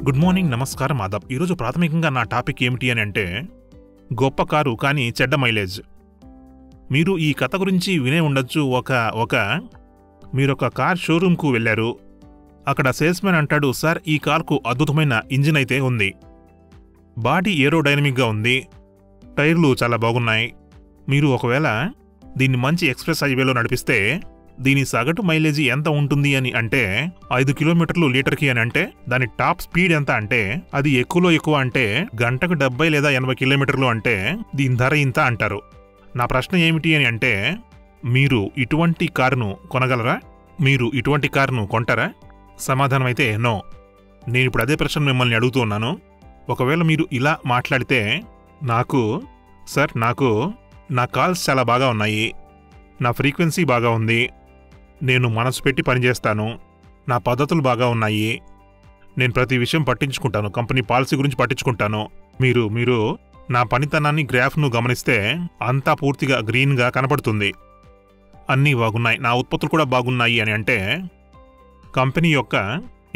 Good morning, నమస్కారం, ఆదాబ్. ఈరోజు ప్రాథమికంగా నా టాపిక్ ఏమిటి అని అంటే గొప్ప కారు కానీ చెడ్డ మైలేజ్. మీరు ఈ కథ గురించి వినే ఉండొచ్చు. మీరొక కార్ షోరూమ్కు వెళ్ళారు. అక్కడ సేల్స్మెన్ అంటాడు, సార్ ఈ కార్కు అద్భుతమైన ఇంజిన్ అయితే ఉంది, బాడీ ఏరోడైనమిక్గా ఉంది, టైర్లు చాలా బాగున్నాయి. మీరు ఒకవేళ దీన్ని మంచి ఎక్స్ప్రెస్ హైవేలో నడిపిస్తే దీని సగటు మైలేజీ ఎంత ఉంటుంది అని అంటే 5 కిలోమీటర్లు లీటర్కి అని అంటే దాని టాప్ స్పీడ్ ఎంత అంటే అది ఎక్కువలో ఎక్కువ అంటే గంటకు 70 లేదా 80 కిలోమీటర్లు అంటే దీని ధర ఇంత అంటారు. నా ప్రశ్న ఏమిటి అని అంటే, మీరు ఇటువంటి కారును కొనగలరా? మీరు ఇటువంటి కారును కొంటారా? సమాధానం అయితే నో. నేను ఇప్పుడు అదే ప్రశ్న మిమ్మల్ని అడుగుతూ ఉన్నాను. ఒకవేళ మీరు ఇలా మాట్లాడితే సార్ నాకు నా కాల్స్ చాలా బాగా ఉన్నాయి, నా ఫ్రీక్వెన్సీ బాగా ఉంది, నేను మనసు పెట్టి పనిచేస్తాను, నా పద్ధతులు బాగా ఉన్నాయి, నేను ప్రతి విషయం పట్టించుకుంటాను, కంపెనీ పాలసీ గురించి పట్టించుకుంటాను, మీరు నా పనితనాన్ని గ్రాఫ్ను గమనిస్తే అంతా పూర్తిగా గ్రీన్గా కనపడుతుంది, అన్నీ బాగున్నాయి, నా ఉత్పత్తులు కూడా బాగున్నాయి అని అంటే కంపెనీ యొక్క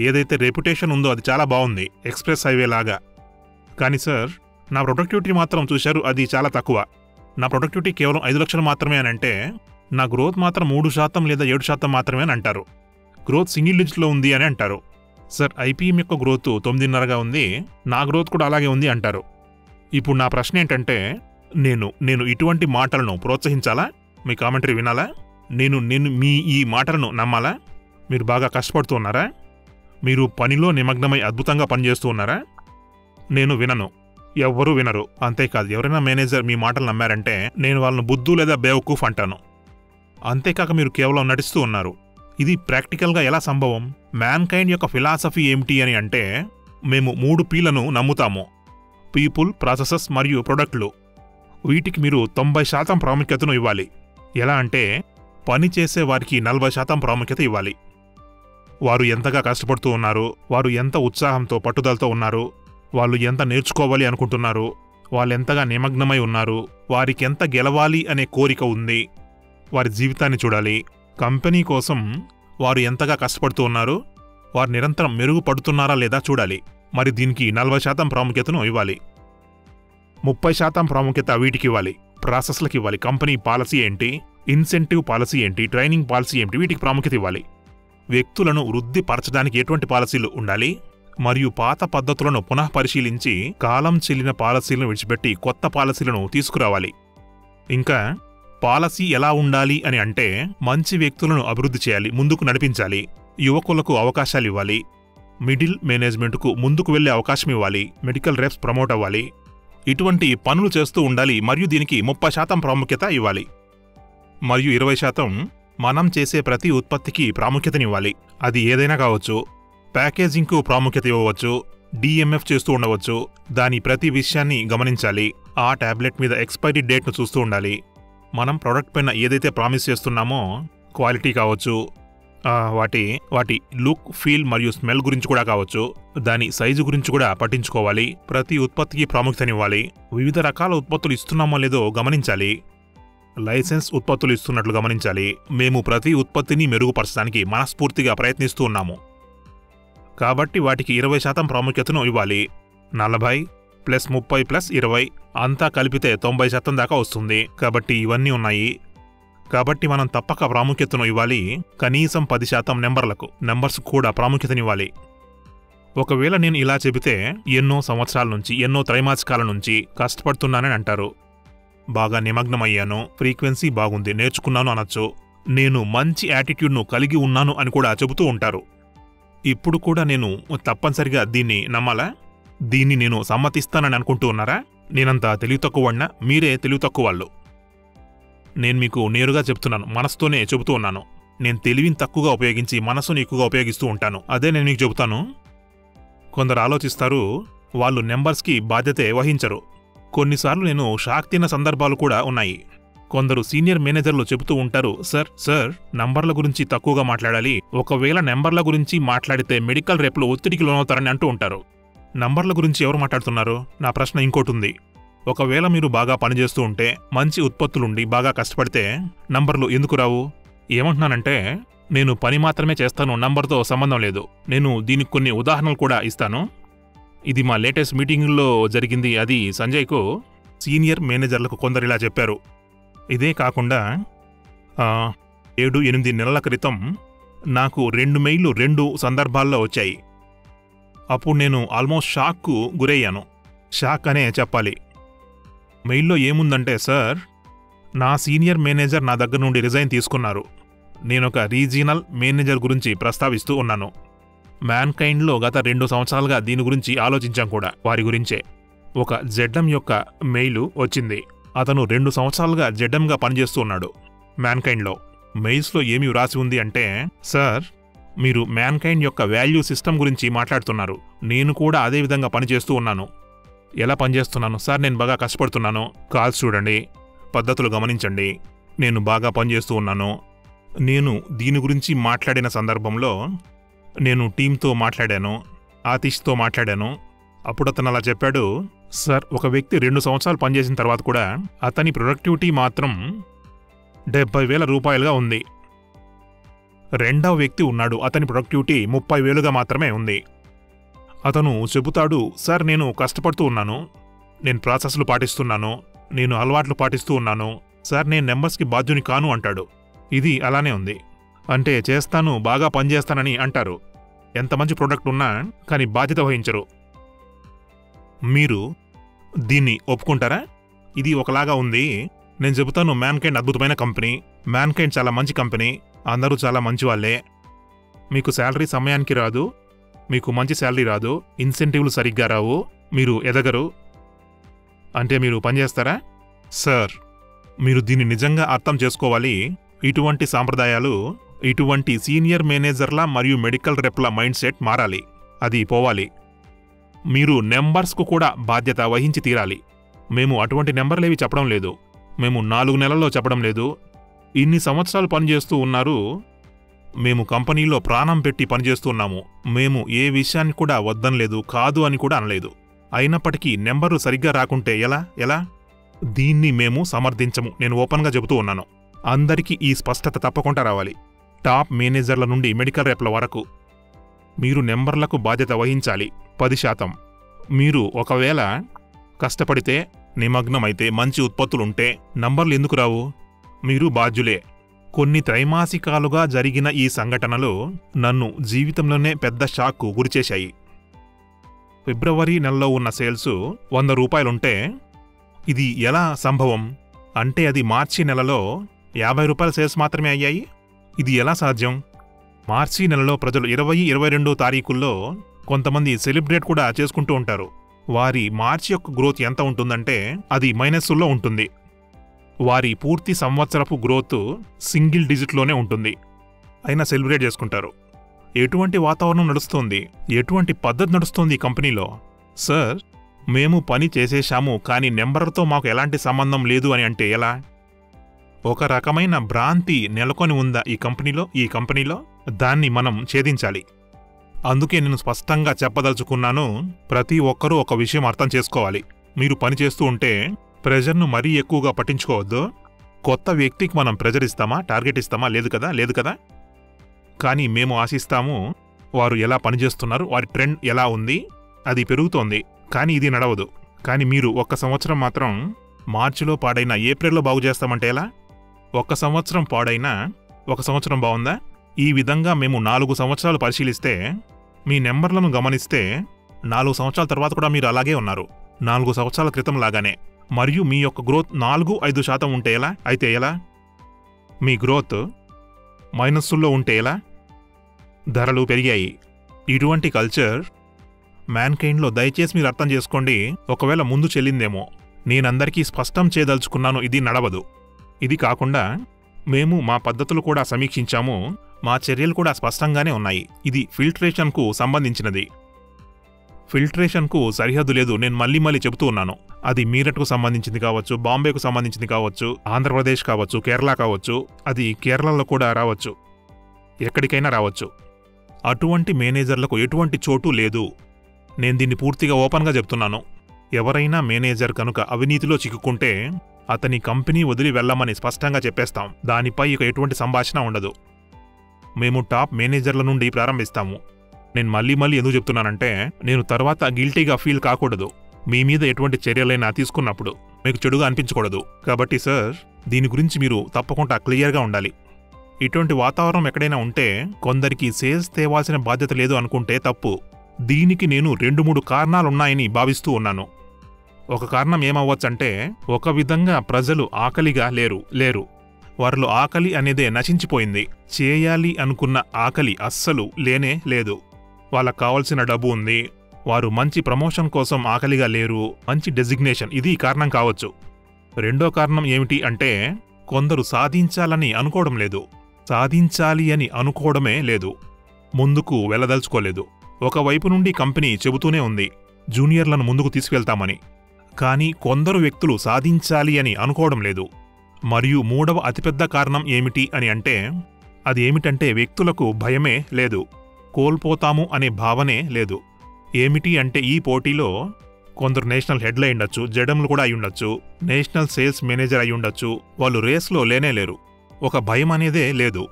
ఏదైతే రెప్యుటేషన్ ఉందో అది చాలా బాగుంది, ఎక్స్ప్రెస్ హైవే లాగా. కానీ సార్ నా ప్రొడక్టివిటీ మాత్రం చూశారు, అది చాలా తక్కువ, నా ప్రొడక్టివిటీ కేవలం 5 లక్షలు మాత్రమే అని అంటే నా గ్రోత్ మాత్రం 3% లేదా 7% మాత్రమే అని అంటారు. గ్రోత్ సింగిల్ డిజిట్లో ఉంది అని అంటారు. సార్ ఐపీఎం యొక్క గ్రోత్ 9.5గా ఉంది, నా గ్రోత్ కూడా అలాగే ఉంది అంటారు. ఇప్పుడు నా ప్రశ్న ఏంటంటే, నేను ఇటువంటి మాటలను ప్రోత్సహించాలా? మీ కామెంటరీ వినాలా? నేను మీ ఈ మాటలను నమ్మాలా? మీరు బాగా కష్టపడుతూ ఉన్నారా? మీరు పనిలో నిమగ్నమై అద్భుతంగా పనిచేస్తూ ఉన్నారా? నేను వినను, ఎవ్వరూ వినరు. అంతేకాదు, ఎవరైనా మేనేజర్ మీ మాటలు నమ్మారంటే నేను వాళ్ళను బుద్ధు లేదా బేవకూఫ్ అంటాను. అంతేకాక మీరు కేవలం నడుస్తూ ఉన్నారు. ఇది ప్రాక్టికల్గా ఎలా సంభవం? మ్యాన్ కైండ్ యొక్క ఫిలాసఫీ ఏమిటి అని అంటే, మేము 3 P'లను నమ్ముతాము: పీపుల్, ప్రాసెసెస్ మరియు ప్రొడక్ట్లు. వీటికి మీరు 90% ప్రాముఖ్యతను ఇవ్వాలి. ఎలా అంటే, పని చేసే వారికి 40% ప్రాముఖ్యత ఇవ్వాలి. వారు ఎంతగా కష్టపడుతూ ఉన్నారు, వారు ఎంత ఉత్సాహంతో పట్టుదలతో ఉన్నారు, వాళ్ళు ఎంత నేర్చుకోవాలి అనుకుంటున్నారు, వాళ్ళెంతగా నిమగ్నమై ఉన్నారు, వారికెంత గెలవాలి అనే కోరిక ఉంది, వారి జీవితాన్ని చూడాలి. కంపెనీ కోసం వారు ఎంతగా కష్టపడుతూ ఉన్నారు, వారు నిరంతరం మెరుగుపడుతున్నారా లేదా చూడాలి. మరి దీనికి 40% ప్రాముఖ్యతను ఇవ్వాలి. 30% ప్రాముఖ్యత వీటికి ఇవ్వాలి, ప్రాసెస్లకు ఇవ్వాలి. కంపెనీ పాలసీ ఏంటి, ఇన్సెంటివ్ పాలసీ ఏంటి, ట్రైనింగ్ పాలసీ ఏంటి, వీటికి ప్రాముఖ్యత ఇవ్వాలి. వ్యక్తులను వృద్ధిపరచడానికి ఎటువంటి పాలసీలు ఉండాలి, మరియు పాత పద్ధతులను పునఃపరిశీలించి కాలం చెల్లిన పాలసీలను విడిచిపెట్టి కొత్త పాలసీలను తీసుకురావాలి. ఇంకా పాలసీ ఎలా ఉండాలి అని అంటే, మంచి వ్యక్తులను అభివృద్ధి చేయాలి, ముందుకు నడిపించాలి, యువకులకు అవకాశాలు ఇవ్వాలి, మిడిల్ మేనేజ్మెంట్కు ముందుకు వెళ్లే అవకాశం ఇవ్వాలి, మెడికల్ రెప్స్ ప్రమోట్ అవ్వాలి. ఇటువంటి పనులు చేస్తూ ఉండాలి. మరియు దీనికి 30% ప్రాముఖ్యత ఇవ్వాలి. మరియు 20% మనం చేసే ప్రతి ఉత్పత్తికి ప్రాముఖ్యతనివ్వాలి. అది ఏదైనా కావచ్చు. ప్యాకేజింగ్కు ప్రాముఖ్యత ఇవ్వవచ్చు, డిఎంఎఫ్ చేస్తూ ఉండవచ్చు, దాని ప్రతి విషయాన్ని గమనించాలి. ఆ టాబ్లెట్ మీద ఎక్స్పైరీ డేట్ను చూస్తూ ఉండాలి. మనం ప్రోడక్ట్ పైన ఏదైతే ప్రామిస్ చేస్తున్నామో, క్వాలిటీ కావచ్చు, వాటి లుక్, ఫీల్ మరియు స్మెల్ గురించి కూడా కావచ్చు, దాని సైజు గురించి కూడా పట్టించుకోవాలి. ప్రతి ఉత్పత్తికి ప్రాముఖ్యతనివ్వాలి. వివిధ రకాల ఉత్పత్తులు ఇస్తున్నామో లేదో గమనించాలి. లైసెన్స్ ఉత్పత్తులు ఇస్తున్నట్లు గమనించాలి. మేము ప్రతి ఉత్పత్తిని మెరుగుపరచడానికి మనస్ఫూర్తిగా ప్రయత్నిస్తూ ఉన్నాము. కాబట్టి వాటికి 20% ప్రాముఖ్యతను ఇవ్వాలి. 40 + 30 + 20 అంతా కలిపితే 90% దాకా వస్తుంది. కాబట్టి ఇవన్నీ ఉన్నాయి. కాబట్టి మనం తప్పక ప్రాముఖ్యతను ఇవ్వాలి. కనీసం 10% నెంబర్స్ కూడా ప్రాముఖ్యతనివ్వాలి. ఒకవేళ నేను ఇలా చెబితే ఎన్నో సంవత్సరాల నుంచి, ఎన్నో త్రైమాసికాల నుంచి కష్టపడుతున్నానని అంటారు. బాగా నిమగ్నమయ్యాను, ఫ్రీక్వెన్సీ బాగుంది, నేర్చుకున్నాను అనొచ్చు. నేను మంచి యాటిట్యూడ్ను కలిగి ఉన్నాను అని కూడా చెబుతూ ఉంటారు. ఇప్పుడు కూడా నేను తప్పనిసరిగా దీన్ని నమ్మాలా? దీన్ని నేను సమ్మతిస్తానని అనుకుంటూ ఉన్నారా? నేనంత తెలివి తక్కువన్నా, మీరే తెలివి తక్కువ వాళ్ళు. నేను మీకు నేరుగా చెప్తున్నాను, మనసుతోనే చెబుతూ ఉన్నాను. నేను తెలివిని తక్కువగా ఉపయోగించి మనసుని ఎక్కువగా ఉపయోగిస్తూ ఉంటాను. అదే నేను మీకు చెబుతాను. కొందరు ఆలోచిస్తారు, వాళ్ళు నెంబర్స్కి బాధ్యతే వహించరు. కొన్నిసార్లు నేను షాక్ తిన్న సందర్భాలు కూడా ఉన్నాయి. కొందరు సీనియర్ మేనేజర్లు చెబుతూ ఉంటారు, సార్ నంబర్ల గురించి తక్కువగా మాట్లాడాలి, ఒకవేళ నెంబర్ల గురించి మాట్లాడితే మెడికల్ రేపులు ఒత్తిడికి లోనవుతారని అంటూ ఉంటారు. నంబర్ల గురించి ఎవరు మాట్లాడుతున్నారు? నా ప్రశ్న ఇంకోటుంది. ఒకవేళ మీరు బాగా పనిచేస్తూ ఉంటే, మంచి ఉత్పత్తులుండి బాగా కష్టపడితే నంబర్లు ఎందుకు రావు? ఏమంటున్నానంటే, నేను పని మాత్రమే చేస్తాను, నంబర్తో సంబంధం లేదు. నేను దీనికి కొన్ని ఉదాహరణలు కూడా ఇస్తాను. ఇది మా లేటెస్ట్ మీటింగ్లో జరిగింది. అది సంజయ్కు సీనియర్ మేనేజర్లకు కొందరిలా చెప్పారు. ఇదే కాకుండా 7-8 నెలల క్రితం నాకు 2 మెయిల్లు 2 సందర్భాల్లో వచ్చాయి. అప్పుడు నేను ఆల్మోస్ట్ షాక్కు గురయ్యాను. షాక్ అనే చెప్పాలి. మెయిల్లో ఏముందంటే, సార్, నా సీనియర్ మేనేజర్ నా దగ్గర నుండి రిజైన్ తీసుకున్నారు. నేనొక రీజినల్ మేనేజర్ గురించి ప్రస్తావిస్తూ ఉన్నాను. మ్యాన్కైండ్లో గత 2 సంవత్సరాలుగా దీని గురించి ఆలోచించాం కూడా. వారి గురించే ఒక జెడ్ఎం యొక్క మెయిలు వచ్చింది. అతను 2 సంవత్సరాలుగా జెడ్ఎంగా పనిచేస్తూ ఉన్నాడు మ్యాన్కైండ్లో. మెయిల్స్లో ఏమి వ్రాసి ఉంది అంటే, సార్, మీరు మ్యాన్కైండ్ యొక్క వాల్యూ సిస్టమ్ గురించి మాట్లాడుతున్నారు. నేను కూడా అదే విధంగా పనిచేస్తూ ఉన్నాను. ఎలా పనిచేస్తున్నాను సార్? నేను బాగా కష్టపడుతున్నాను. కాల్స్ చూడండి, పద్ధతులు గమనించండి. నేను బాగా పనిచేస్తూ ఉన్నాను. నేను దీని గురించి మాట్లాడిన సందర్భంలో నేను టీంతో మాట్లాడాను, ఆతిష్తో మాట్లాడాను. అప్పుడు అతను అలా చెప్పాడు, సార్, ఒక వ్యక్తి 2 సంవత్సరాలు పనిచేసిన తర్వాత కూడా అతని ప్రొడక్టివిటీ మాత్రం 70,000 రూపాయలుగా ఉంది. రెండవ వ్యక్తి ఉన్నాడు, అతని ప్రొడక్టివిటీ 30,000గా మాత్రమే ఉంది. అతను చెబుతాడు, సార్, నేను కష్టపడుతూ ఉన్నాను, నేను ప్రాసెస్లు పాటిస్తున్నాను, నేను అలవాట్లు పాటిస్తూ ఉన్నాను, సార్, నేను నెంబర్స్కి బాధ్యుని కాను అంటాడు. ఇది అలానే ఉంది. అంటే చేస్తాను, బాగా పనిచేస్తానని అంటారు. ఎంత మంచి ప్రొడక్ట్ ఉన్నా కానీ బాధ్యత వహించరు. మీరు దీన్ని ఒప్పుకుంటారా? ఇది ఒకలాగా ఉంది. నేను చెబుతాను, మ్యాన్కైండ్ అద్భుతమైన కంపెనీ, మ్యాన్కైండ్ చాలా మంచి కంపెనీ, అందరూ చాలా మంచి వాళ్ళే. మీకు శాలరీ సమయానికి రాదు, మీకు మంచి శాలరీ రాదు, ఇన్సెంటివ్లు సరిగ్గా రావు, మీరు ఎదగరు. అంటే మీరు పనిచేస్తారా? సార్, మీరు దీన్ని నిజంగా అర్థం చేసుకోవాలి. ఇటువంటి సాంప్రదాయాలు, ఇటువంటి సీనియర్ మేనేజర్ల మరియు మెడికల్ రెప్ల మైండ్ సెట్ మారాలి. అది పోవాలి. మీరు నెంబర్స్కు కూడా బాధ్యత వహించి తీరాలి. మేము అటువంటి నెంబర్లేవి చెప్పడం లేదు. మేము 4 నెలల్లో చెప్పడం లేదు. ఇన్ని సంవత్సరాలు పనిచేస్తూ ఉన్నారు. మేము కంపెనీలో ప్రాణం పెట్టి పనిచేస్తూ ఉన్నాము. మేము ఏ విషయాన్ని కూడా వద్దనలేదు, కాదు అని కూడా అనలేదు. అయినప్పటికీ నెంబర్లు సరిగ్గా రాకుంటే ఎలా? దీన్ని మేము సమర్థించము. నేను ఓపెన్గా చెబుతూ ఉన్నాను. అందరికీ ఈ స్పష్టత తప్పకుండా రావాలి. టాప్ మేనేజర్ల నుండి మెడికల్ రెప్ల వరకు మీరు నెంబర్లకు బాధ్యత వహించాలి. 10%. మీరు ఒకవేళ కష్టపడితే, నిమగ్నమైతే, మంచి ఉత్పత్తులుంటే నంబర్లు ఎందుకు రావు? మీరు బాధ్యులే. కొన్ని త్రైమాసికాలుగా జరిగిన ఈ సంఘటనలు నన్ను జీవితంలోనే పెద్ద షాక్కు గురిచేశాయి. ఫిబ్రవరి నెలలో ఉన్న సేల్స్ 100 రూపాయలుంటే ఇది ఎలా సంభవం? అంటే అది మార్చి నెలలో 50 రూపాయల సేల్స్ మాత్రమే అయ్యాయి. ఇది ఎలా సాధ్యం? మార్చి నెలలో ప్రజలు 20-22 తారీఖుల్లో కొంతమంది సెలబ్రేట్ కూడా చేసుకుంటూ ఉంటారు. వారి మార్చి యొక్క గ్రోత్ ఎంత ఉంటుందంటే అది మైనస్సుల్లో ఉంటుంది. వారి పూర్తి సంవత్సరపు గ్రోత్ సింగిల్ డిజిట్లోనే ఉంటుంది. అయినా సెలబ్రేట్ చేసుకుంటారు. ఎటువంటి వాతావరణం నడుస్తోంది? ఎటువంటి పద్ధతి నడుస్తోంది ఈ కంపెనీలో? సార్, మేము పని చేసేశాము, కానీ నెంబర్తో మాకు ఎలాంటి సంబంధం లేదు అని అంటే ఎలా? ఒక రకమైన భ్రాంతి నెలకొని ఉందా ఈ కంపెనీలో? దాన్ని మనం ఛేదించాలి. అందుకే నేను స్పష్టంగా చెప్పదలుచుకున్నాను, ప్రతి ఒక్కరూ ఒక విషయం అర్థం చేసుకోవాలి. మీరు పనిచేస్తూ ఉంటే ప్రెజర్ను మరీ ఎక్కువగా పట్టించుకోవద్దు. కొత్త వ్యక్తికి మనం ప్రెజర్ ఇస్తామా, టార్గెట్ ఇస్తామా? లేదు కదా. కానీ మేము ఆశిస్తాము, వారు ఎలా పనిచేస్తున్నారు, వారి ట్రెండ్ ఎలా ఉంది, అది పెరుగుతోంది. కానీ ఇది నడవదు. కానీ మీరు 1 సంవత్సరం మాత్రం మార్చిలో పాడైన ఏప్రిల్లో బాగు చేస్తామంటే ఎలా? 1 సంవత్సరం పాడైనా 1 సంవత్సరం బాగుందా? ఈ విధంగా మేము 4 సంవత్సరాలు పరిశీలిస్తే, మీ నెంబర్లను గమనిస్తే 4 సంవత్సరాల తర్వాత కూడా మీరు అలాగే ఉన్నారు, 4 సంవత్సరాల క్రితం లాగానే. మరియు మీ యొక్క గ్రోత్ 4-5% ఉంటే ఎలా? అయితే ఎలా? మీ గ్రోత్ మైనస్సుల్లో ఉంటే ఎలా? ధరలు పెరిగాయి. ఇటువంటి కల్చర్ మ్యాన్కైండ్లో దయచేసి మీరు అర్థం చేసుకోండి. ఒకవేళ ముందు చెల్లిందేమో. నేనందరికీ స్పష్టం చేయదలుచుకున్నాను, ఇది నడవదు. ఇది కాకుండా మేము మా పద్ధతులు కూడా సమీక్షించాము. మా చర్యలు కూడా స్పష్టంగానే ఉన్నాయి. ఇది ఫిల్ట్రేషన్కు సంబంధించినది. ఫిల్ట్రేషన్కు సరిహద్దు లేదు. నేను మళ్ళీ చెబుతూ ఉన్నాను. అది మీరట్కు సంబంధించింది కావచ్చు, బాంబేకు సంబంధించింది కావచ్చు, ఆంధ్రప్రదేశ్ కావచ్చు, కేరళ కావచ్చు, అది కేరళలో కూడా రావచ్చు, ఎక్కడికైనా రావచ్చు. అటువంటి మేనేజర్లకు ఎటువంటి చోటు లేదు. నేను దీన్ని పూర్తిగా ఓపెన్గా చెప్తున్నాను. ఎవరైనా మేనేజర్ కనుక అవినీతిలో చిక్కుకుంటే అతని కంపెనీ వదిలి వెళ్ళమని స్పష్టంగా చెప్పేస్తాం. దానిపై ఇక ఎటువంటి సంభాషణ ఉండదు. మేము టాప్ మేనేజర్ల నుండి ప్రారంభిస్తాము. నేను మళ్ళీ మళ్ళీ ఎందుకు చెప్తున్నానంటే, నేను తర్వాత గిల్టీగా ఫీల్ కాకూడదు. మీ మీద ఎటువంటి చర్యలైనా తీసుకున్నప్పుడు మీకు చెడుగా అనిపించకూడదు. కాబట్టి సార్, దీని గురించి మీరు తప్పకుండా క్లియర్గా ఉండాలి. ఇటువంటి వాతావరణం ఎక్కడైనా ఉంటే కొందరికి సేల్స్ తేవాల్సిన బాధ్యత లేదు అనుకుంటే తప్పు. దీనికి నేను 2-3 కారణాలున్నాయని భావిస్తూ ఉన్నాను. ఒక కారణం ఏమవ్వచ్చంటే, ఒక విధంగా ప్రజలు ఆకలిగా లేరు. వారిలో ఆకలి అనేదే నశించిపోయింది. చేయాలి అనుకున్న ఆకలి అస్సలు లేనే లేదు. వాళ్ళకు కావలసిన డబ్బు ఉంది. వారు మంచి ప్రమోషన్ కోసం ఆకలిగా లేరు. మంచి డెసిగ్నేషన్, ఇది కారణం కావచ్చు. రెండో కారణం ఏమిటి అంటే, కొందరు సాధించాలని అనుకోవడం లేదు. సాధించాలి అని అనుకోవడమే లేదు. ముందుకు వెళ్ళదలుచుకోలేదు. ఒకవైపు నుండి కంపెనీ చెబుతూనే ఉంది, జూనియర్లను ముందుకు తీసుకెళ్తామని. కానీ కొందరు వ్యక్తులు సాధించాలి అని అనుకోవడం లేదు. మరియు మూడవ అతిపెద్ద కారణం ఏమిటి అని అంటే, అది ఏమిటంటే వ్యక్తులకు భయమే లేదు. కోల్పోతాము అనే భావనే లేదు. ఏమిటి అంటే, ఈ పోటీలో కొందరు నేషనల్ హెడ్లు అయ్యుండొచ్చు, జెడమ్లు కూడా అయ్యుండొచ్చు, నేషనల్ సేల్స్ మేనేజర్ అయ్యుండొచ్చు. వాళ్ళు రేస్లో లేనేలేరు. ఒక భయం అనేదే లేదు.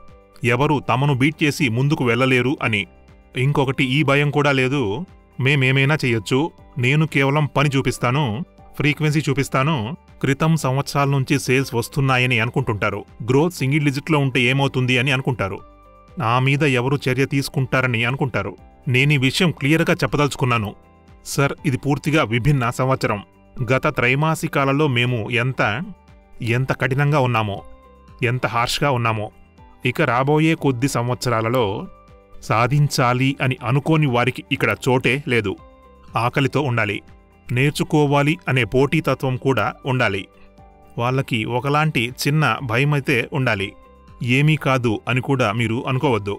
ఎవరు తమను బీట్ చేసి ముందుకు వెళ్ళలేరు అని. ఇంకొకటి, ఈ భయం కూడా లేదు, మేమేమైనా చెయ్యొచ్చు, నేను కేవలం పని చూపిస్తాను, ఫ్రీక్వెన్సీ చూపిస్తాను, క్రితం సంవత్సరాల నుంచి సేల్స్ వస్తున్నాయని అనుకుంటుంటారు. గ్రోత్ సింగిల్ డిజిట్లో ఉంటే ఏమవుతుంది అని అనుకుంటారు. నా మీద ఎవరు చర్య తీసుకుంటారని అనుకుంటారు. నేనీ విషయం క్లియర్గా చెప్పదలుచుకున్నాను. సార్, ఇది పూర్తిగా విభిన్న సంవత్సరం. గత త్రైమాసికాలలో మేము ఎంత కఠినంగా ఉన్నామో, ఎంత హార్ష్గా ఉన్నామో, ఇక రాబోయే కొద్ది సంవత్సరాలలో సాధించాలి అని అనుకోని వారికి ఇక్కడ చోటే లేదు. ఆకలితో ఉండాలి. నేర్చుకోవాలి అనే పోటీతత్వం కూడా ఉండాలి. వాళ్ళకి ఒకలాంటి చిన్న భయమైతే ఉండాలి. ఏమీ కాదు అని కూడా మీరు అనుకోవద్దు.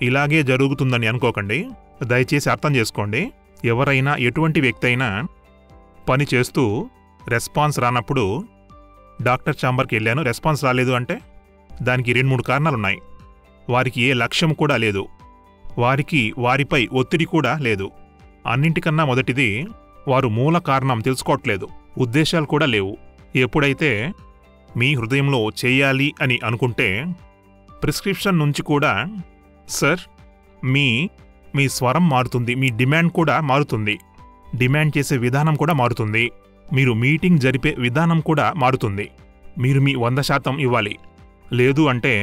ఇలాగే జరుగుతుందని అనుకోకండి. దయచేసి అర్థం చేసుకోండి. ఎవరైనా, ఎటువంటి వ్యక్తి అయినా పని చేస్తూ రెస్పాన్స్ రానప్పుడు, డాక్టర్ ఛాంబర్కి వెళ్ళాను, రెస్పాన్స్ రాలేదు అంటే దానికి 2-3 కారణాలున్నాయి. వారికి ఏ లక్ష్యం కూడా లేదు. వారిపై ఒత్తిడి కూడా లేదు. అన్నింటికన్నా మొదటిది, వారు మూల కారణం తెలుసుకోవట్లేదు. ఉద్దేశాలు కూడా లేవు. ఎప్పుడైతే మీ హృదయంలో చేయాలి అని అనుకుంటే, ప్రిస్క్రిప్షన్ నుంచి కూడా సార్, మీ స్వరం మారుతుంది. మీ డిమాండ్ కూడా మారుతుంది. డిమాండ్ చేసే విధానం కూడా మారుతుంది. మీరు మీటింగ్ జరిపే విధానం కూడా మారుతుంది. మీరు మీ 100% ఇవ్వాలి. లేదు అంటే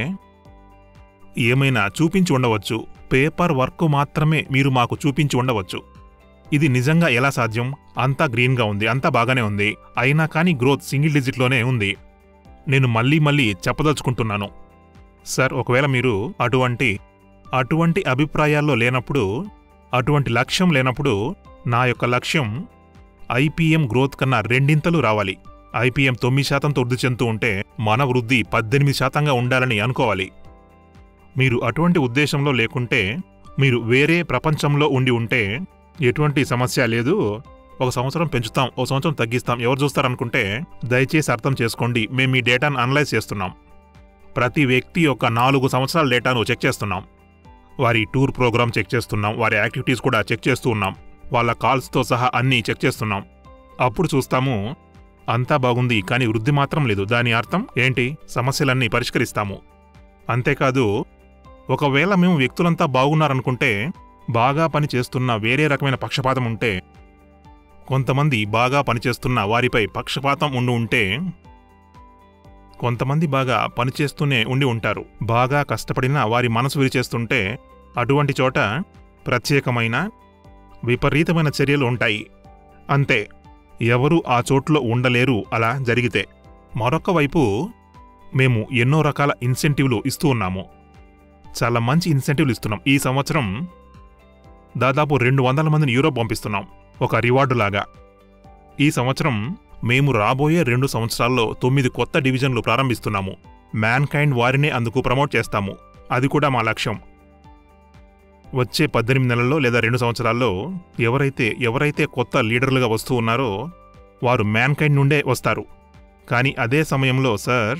ఏమైనా చూపించి ఉండవచ్చు. పేపర్ వర్క్ మాత్రమే మీరు మాకు చూపించి ఉండవచ్చు. ఇది నిజంగా ఎలా సాధ్యం? అంతా గ్రీన్గా ఉంది, అంతా బాగానే ఉంది, అయినా కానీ గ్రోత్ సింగిల్ డిజిట్లోనే ఉంది. నేను మళ్ళీ చెప్పదలుచుకుంటున్నాను. సార్, ఒకవేళ మీరు అటువంటి అభిప్రాయాల్లో లేనప్పుడు, అటువంటి లక్ష్యం లేనప్పుడు, నా యొక్క లక్ష్యం ఐపీఎం గ్రోత్ కన్నా 2 రావాలి. ఐపీఎం 9%తో వృద్ధి చెందుతూ ఉంటే మన వృద్ధి 18%గా ఉండాలని అనుకోవాలి. మీరు అటువంటి ఉద్దేశంలో లేకుంటే, మీరు వేరే ప్రపంచంలో ఉండి ఉంటే, ఎటువంటి సమస్య లేదు, ఒక సంవత్సరం పెంచుతాం, ఒక సంవత్సరం తగ్గిస్తాం, ఎవరు చూస్తారనుకుంటే, దయచేసి అర్థం చేసుకోండి. మేము మీ డేటాను అనలైజ్ చేస్తున్నాం. ప్రతి వ్యక్తి యొక్క 4 సంవత్సరాల డేటాను చెక్ చేస్తున్నాం. వారి టూర్ ప్రోగ్రామ్ చెక్ చేస్తున్నాం. వారి యాక్టివిటీస్ కూడా చెక్ చేస్తూ ఉన్నాం. వాళ్ళ కాల్స్తో సహా అన్నీ చెక్ చేస్తున్నాం. అప్పుడు చూస్తాము, అంతా బాగుంది, కానీ వృద్ధి మాత్రం లేదు. దాని అర్థం ఏంటి? సమస్యలన్నీ పరిష్కరిస్తాము. అంతేకాదు, ఒకవేళ మేము వ్యక్తులంతా బాగున్నారనుకుంటే, బాగా పనిచేస్తున్న వేరే రకమైన పక్షపాతం ఉంటే, కొంతమంది బాగా పనిచేస్తున్న వారిపై పక్షపాతం ఉంటే, కొంతమంది బాగా పనిచేస్తూనే ఉండి ఉంటారు. బాగా కష్టపడినా వారి మనసు విరిచేస్తుంటే, అటువంటి చోట ప్రత్యేకమైన విపరీతమైన చర్యలు ఉంటాయి. అంతే, ఎవరూ ఆ చోట్లో ఉండలేరు అలా జరిగితే. మరొక వైపు మేము ఎన్నో రకాల ఇన్సెంటివ్లు ఇస్తూ ఉన్నాము. చాలా మంచి ఇన్సెంటివ్లు ఇస్తున్నాం. ఈ సంవత్సరం దాదాపు 200 మందిని యూరోప్ పంపిస్తున్నాం, ఒక రివార్డులాగా. ఈ సంవత్సరం మేము రాబోయే 2 సంవత్సరాల్లో 9 కొత్త డివిజన్లు ప్రారంభిస్తున్నాము. మ్యాన్కైండ్ వారినే అందుకు ప్రమోట్ చేస్తాము. అది కూడా మా లక్ష్యం. వచ్చే 18 నెలల్లో లేదా 2 సంవత్సరాల్లో ఎవరైతే కొత్త లీడర్లుగా వస్తూ ఉన్నారో వారు మ్యాన్కైండ్ నుండే వస్తారు. కానీ అదే సమయంలో సార్,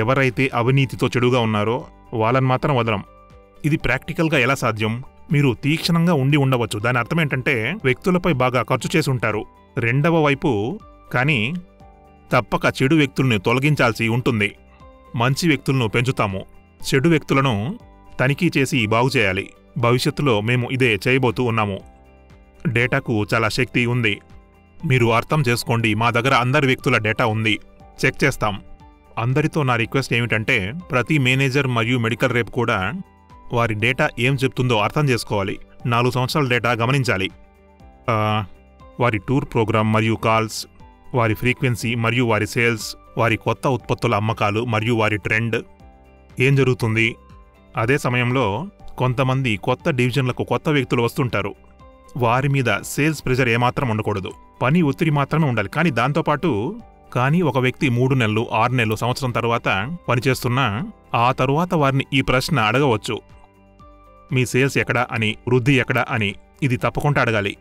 ఎవరైతే అవినీతితో చెడుగా ఉన్నారో వాళ్ళని మాత్రం వదలం. ఇది ప్రాక్టికల్గా ఎలా సాధ్యం? మీరు తీక్షణంగా ఉండి ఉండవచ్చు. దాని అర్థం ఏంటంటే, వ్యక్తులపై బాగా ఖర్చు చేసి ఉంటారు. రెండవ వైపు కానీ తప్పక చెడు వ్యక్తుల్ని తొలగించాల్సి ఉంటుంది. మంచి వ్యక్తులను పెంచుతాము. చెడు వ్యక్తులను తనిఖీ చేసి బాగుచేయాలి. భవిష్యత్తులో మేము ఇదే చేయబోతూ ఉన్నాము. డేటాకు చాలా శక్తి ఉంది. మీరు అర్థం చేసుకోండి, మా దగ్గర అందరి వ్యక్తుల డేటా ఉంది, చెక్ చేస్తాం. అందరితో నా రిక్వెస్ట్ ఏమిటంటే ప్రతి మేనేజర్ మరియు మెడికల్ రేప్ కూడా వారి డేటా ఏం చెప్తుందో అర్థం చేసుకోవాలి. 4 సంవత్సరాల డేటా గమనించాలి. వారి టూర్ ప్రోగ్రామ్ మరియు కాల్స్, వారి ఫ్రీక్వెన్సీ మరియు వారి సేల్స్, వారి కొత్త ఉత్పత్తుల అమ్మకాలు మరియు వారి ట్రెండ్ ఏం జరుగుతుంది. అదే సమయంలో కొంతమంది కొత్త డివిజన్లకు కొత్త వ్యక్తులు వస్తుంటారు. వారి మీద సేల్స్ ప్రెజర్ ఏమాత్రం ఉండకూడదు, పని ఒత్తిడి మాత్రమే ఉండాలి. కానీ ఒక వ్యక్తి 3 నెలలు, 6 నెలలు, సంవత్సరం తర్వాత పనిచేస్తున్నా ఆ తరువాత వారిని ఈ ప్రశ్న అడగవచ్చు, మీ సేల్స్ ఎక్కడా అని, వృద్ధి ఎక్కడా అని. ఇది తప్పకుండా అడగాలి.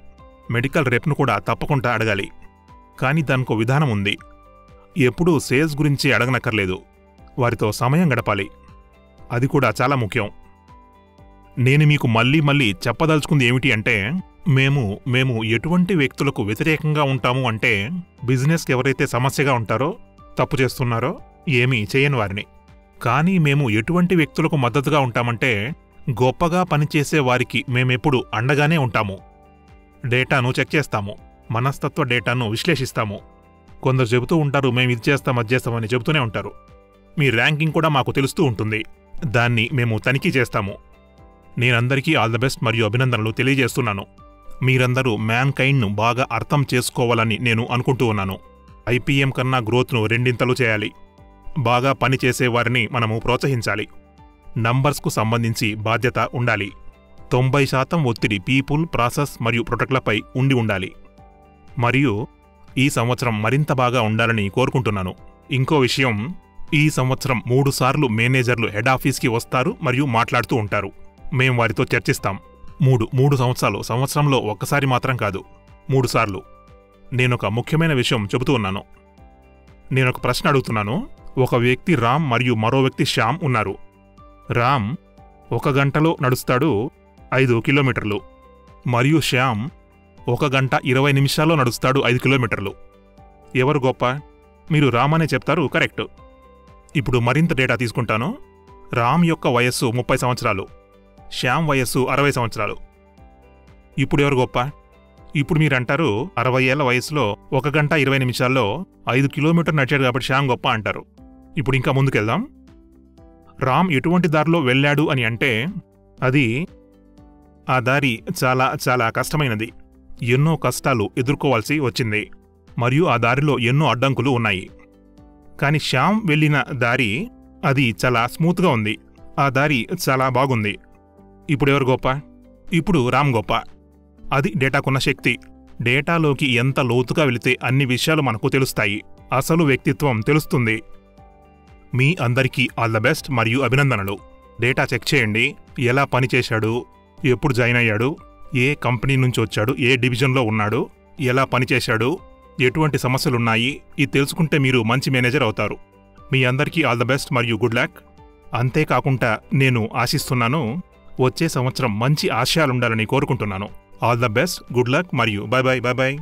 మెడికల్ రేప్ను కూడా తప్పకుండా అడగాలి. కానీ దానికో విధానం ఉంది. ఎప్పుడూ సేల్స్ గురించి అడగనక్కర్లేదు, వారితో సమయం గడపాలి. అది కూడా చాలా ముఖ్యం. నేను మీకు మళ్ళీ చెప్పదలుచుకుంది ఏమిటి అంటే మేము ఎటువంటి వ్యక్తులకు వ్యతిరేకంగా ఉంటాము అంటే బిజినెస్కి ఎవరైతే సమస్యగా ఉంటారో, తప్పు చేస్తున్నారో ఏమీ చేయని వారిని. కానీ మేము ఎటువంటి వ్యక్తులకు మద్దతుగా ఉంటామంటే గొప్పగా పనిచేసే వారికి మేమెప్పుడు అండగానే ఉంటాము. డేటాను చెక్ చేస్తాము, మనస్తత్వ డేటాను విశ్లేషిస్తాము. కొందరు చెబుతూ ఉంటారు, మేము ఇది చేస్తాం అది చేస్తామని చెబుతూనే ఉంటారు. మీ ర్యాంకింగ్ కూడా మాకు తెలుస్తూ ఉంటుంది, దాన్ని మేము తనిఖీ చేస్తాము. నేనందరికీ ఆల్ ద బెస్ట్ మరియు అభినందనలు తెలియజేస్తున్నాను. మీరందరూ మ్యాన్ కైండ్ను బాగా అర్థం చేసుకోవాలని నేను అనుకుంటూ ఉన్నాను. ఐపీఎం కన్నా గ్రోత్ను 2 చేయాలి. బాగా పనిచేసే వారిని మనము ప్రోత్సహించాలి. నంబర్స్కు సంబంధించి బాధ్యత ఉండాలి. 90% ఒత్తిడి పీపుల్, ప్రాసెస్ మరియు ప్రొడక్ట్లపై ఉండాలి. మరియు ఈ సంవత్సరం మరింత బాగా ఉండాలని కోరుకుంటున్నాను. ఇంకో విషయం, ఈ సంవత్సరం 3 సార్లు మేనేజర్లు హెడ్ ఆఫీస్కి వస్తారు మరియు మాట్లాడుతూ ఉంటారు. మేం వారితో చర్చిస్తాం. 3 సంవత్సరాలు, సంవత్సరంలో ఒక్కసారి మాత్రం కాదు, 3 సార్లు. నేనొక ముఖ్యమైన విషయం చెబుతూ ఉన్నాను. నేనొక ప్రశ్న అడుగుతున్నాను. ఒక వ్యక్తి రామ్ మరియు మరో వ్యక్తి శ్యామ్ ఉన్నారు. రామ్ 1 గంటలో నడుస్తాడు 5 కిలోమీటర్లు మరియు శ్యామ్ 1 గంట 20 నిమిషాల్లో నడుస్తాడు 5 కిలోమీటర్లు. ఎవరు గొప్ప? మీరు రామ్ అనే చెప్తారు, కరెక్ట్. ఇప్పుడు మరింత డేటా తీసుకుంటాను. రామ్ యొక్క వయస్సు 30 సంవత్సరాలు, శ్యామ్ వయస్సు 60 సంవత్సరాలు. ఇప్పుడు ఎవరు గొప్ప? ఇప్పుడు మీరంటారు 60 ఏళ్ల వయసులో 1 గంట 20 నిమిషాల్లో 5 కిలోమీటర్లు నడిచాడు కాబట్టి శ్యామ్ గొప్ప అంటారు. ఇప్పుడు ఇంకా ముందుకెళ్దాం. రామ్ ఎటువంటి దారిలో వెళ్ళాడు అని అంటే ఆ దారి చాలా చాలా కష్టమైనది. ఎన్నో కష్టాలు ఎదుర్కోవాల్సి వచ్చింది మరియు ఆ దారిలో ఎన్నో అడ్డంకులు ఉన్నాయి. కాని శ్యామ్ వెళ్ళిన దారి అది చాలా స్మూత్గా ఉంది. ఆ దారి చాలా బాగుంది. ఇప్పుడు ఎవరు గొప్ప? ఇప్పుడు రామ్ గొప్ప. అది డేటాకున్న శక్తి. డేటాలోకి ఎంత లోతుగా వెళితే అన్ని విషయాలు మనకు తెలుస్తాయి. అసలు వ్యక్తిత్వం తెలుస్తుంది. మీ అందరికీ ఆల్ ద బెస్ట్ మరియు అభినందనలు. డేటా చెక్ చేయండి. ఎలా పనిచేశాడు, ఎప్పుడు జాయిన్ అయ్యాడు, ఏ కంపెనీ నుంచి వచ్చాడు, ఏ డివిజన్లో ఉన్నాడు, ఎలా పనిచేశాడు, ఎటువంటి సమస్యలున్నాయి. ఇది తెలుసుకుంటే మీరు మంచి మేనేజర్ అవుతారు. మీ అందరికీ ఆల్ ద బెస్ట్ మరియు గుడ్ లక్. అంతేకాకుండా నేను ఆశిస్తున్నాను, వచ్చే సంవత్సరం మంచి ఆశయాలుండాలని కోరుకుంటున్నాను. All the best, good luck మరియు బాయ్ బాయ్.